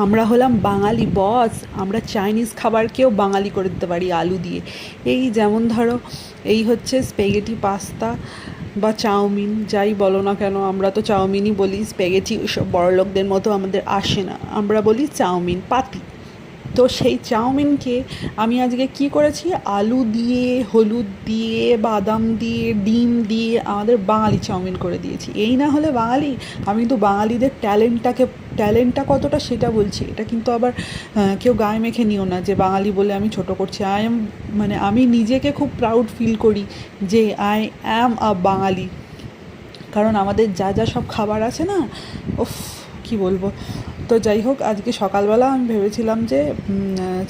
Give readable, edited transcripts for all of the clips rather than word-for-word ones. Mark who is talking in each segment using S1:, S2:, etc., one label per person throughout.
S1: আমরা হলাম বাঙালি বস। আমরা চাইনিজ খাবারকেও বাঙালি করে দিতে পারি আলু দিয়ে। এই যেমন ধরো, এই হচ্ছে স্প্যাগেটি পাস্তা বা চাউমিন, যাই বলো না কেন, আমরা তো চাউমিনই বলি, স্প্যাগেটি ওইসব বড়লোকদের মতো আমাদের আসে না, আমরা বলি চাউমিন পাতি। তো সেই চাউমিনকে আমি আজকে কি করেছি, আলু দিয়ে, হলুদ দিয়ে, বাদাম দিয়ে, ডিম দিয়ে আমাদের বাঙালি চাউমিন করে দিয়েছি। এই না হলে বাঙালি? আমি তো বাঙালিদের ট্যালেন্টটা কতটা সেটা বলছি। এটা কিন্তু আবার কেউ গায়ে মেখে নিও না যে বাঙালি বলে আমি ছোট করছি। মানে আমি নিজেকে খুব প্রাউড ফিল করি যে আই অ্যাম আ বাঙালি। কারণ আমাদের যা যা সব খাবার আছে না, উফ, কি বলবো। তো যাই হোক, আজকে সকালবেলা আমি ভেবেছিলাম যে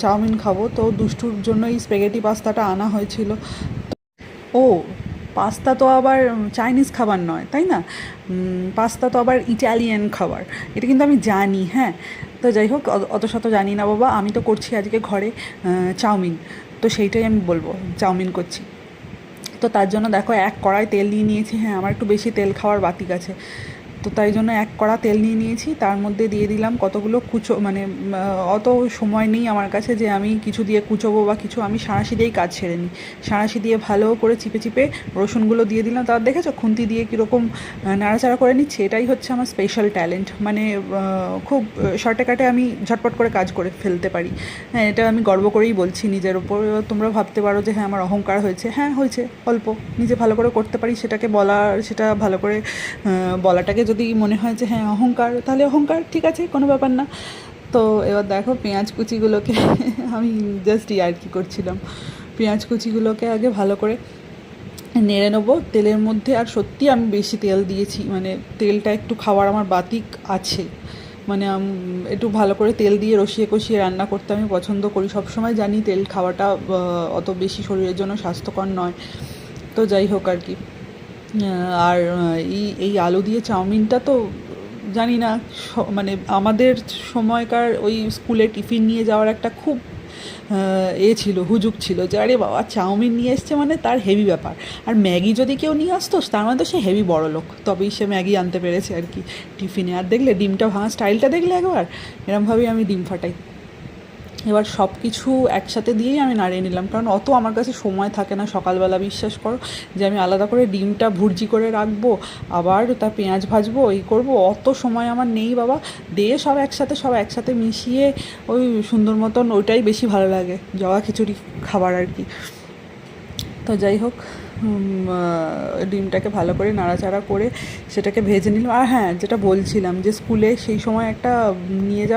S1: চাউমিন খাবো, তো দুষ্টুর জন্য এই স্প্যাগেটি পাস্তাটা আনা হয়েছিল। ও, পাস্তা তো আবার চাইনিজ খাবার নয়, তাই না? পাস্তা তো আবার ইটালিয়ান খাবার। এটা কিন্তু আমি জানি, হ্যাঁ। তো যাই হোক, অত শত জানি না বাবা, আমি তো করছি আজকে ঘরে চাউমিন। তো সেইটাই আমি বলবো, চাউমিন করছি। তো তার জন্য দেখো, এক কড়াই তেল নিয়ে নিয়েছি। হ্যাঁ, আমার একটু বেশি তেল খাওয়ার বাতিক আছে। তো তাই জন্য এক কড়া তেল নিয়ে নিয়েছি, তার মধ্যে দিয়ে দিলাম কতগুলো কুচো, মানে অত সময় নেই আমার কাছে যে আমি কিছু দিয়ে কুচোবো বা কিছু, আমি সাঁড়াশি দিয়েই কাজ ছেড়ে নিই। সাঁড়াশি দিয়ে ভালো করে চিপে চিপে রসুনগুলো দিয়ে দিলাম। তার দেখেছো খুন্তি দিয়ে কীরকম নাড়াচাড়া করে নিচ্ছে? এটাই হচ্ছে আমার স্পেশাল ট্যালেন্ট। মানে খুব শর্টে কাটে আমি ঝটপট করে কাজ করে ফেলতে পারি। হ্যাঁ, এটা আমি গর্ব করেই বলছি নিজের ওপর। তোমরা ভাবতে পারো যে হ্যাঁ আমার অহংকার হয়েছে, হ্যাঁ হয়েছে অল্প। নিজে ভালো করে করতে পারি সেটাকে বলা, সেটা ভালো করে বলাটাকে যদি মনে হয় যে হ্যাঁ অহংকার, তাহলে অহংকার, ঠিক আছে, কোনো ব্যাপার না। তো এবার দেখো, পেঁয়াজ কুচিগুলোকে আমি জাস্ট ইয়ার্কি করছিলাম। পেঁয়াজ কুচিগুলোকে আগে ভালো করে নেড়ে নেবো তেলের মধ্যে। আর সত্যি আমি বেশি তেল দিয়েছি, মানে তেলটা একটু খাওয়ার আমার বাতিক আছে। মানে একটু ভালো করে তেল দিয়ে রসিয়ে কষিয়ে রান্না করতে আমি পছন্দ করি। সবসময় জানি তেল খাওয়াটা অত বেশি শরীরের জন্য স্বাস্থ্যকর নয়। তো যাই হোক আর কি। আর এই এই আলু দিয়ে চাউমিনটা তো জানি না, মানে আমাদের সময়কার ওই স্কুলে টিফিন নিয়ে যাওয়ার একটা খুব ছিল, হুজুগ ছিল যে আরে বাবা চাউমিন নিয়ে এসছে মানে তার হেভি ব্যাপার। আর ম্যাগি যদি কেউ নিয়ে আসতো তার মানে তো সে হেভি বড় লোক, তবেই সে ম্যাগি আনতে পেরেছে আর কি টিফিনে। আর দেখলে ডিমটা ভাঙা স্টাইলটা দেখলে একবার, এরমভাবেই আমি ডিম ফাটাই। এবার সব কিছু একসাথে দিয়েই আমি নাড়িয়ে নিলাম, কারণ অত আমার কাছে সময় থাকে না সকালবেলা, বিশ্বাস করো, যে আমি আলাদা করে ডিমটা ভুর্জি করে রাখবো, আবার তার পেঁয়াজ ভাজবো, এই করব, অত সময় আমার নেই বাবা। দিয়ে সব একসাথে মিশিয়ে ওই সুন্দর মতন, ওইটাই বেশি ভালো লাগে, জগা খিচুড়ি খাবার আর কি। তো যাই হোক, ডিমটাকে ভালো করে নাড়াচাড়া করে সেটাকে ভেজে নিলাম। আর হ্যাঁ, যেটা বলছিলাম যে স্কুলে সেই সময় একটা নিয়ে যাওয়া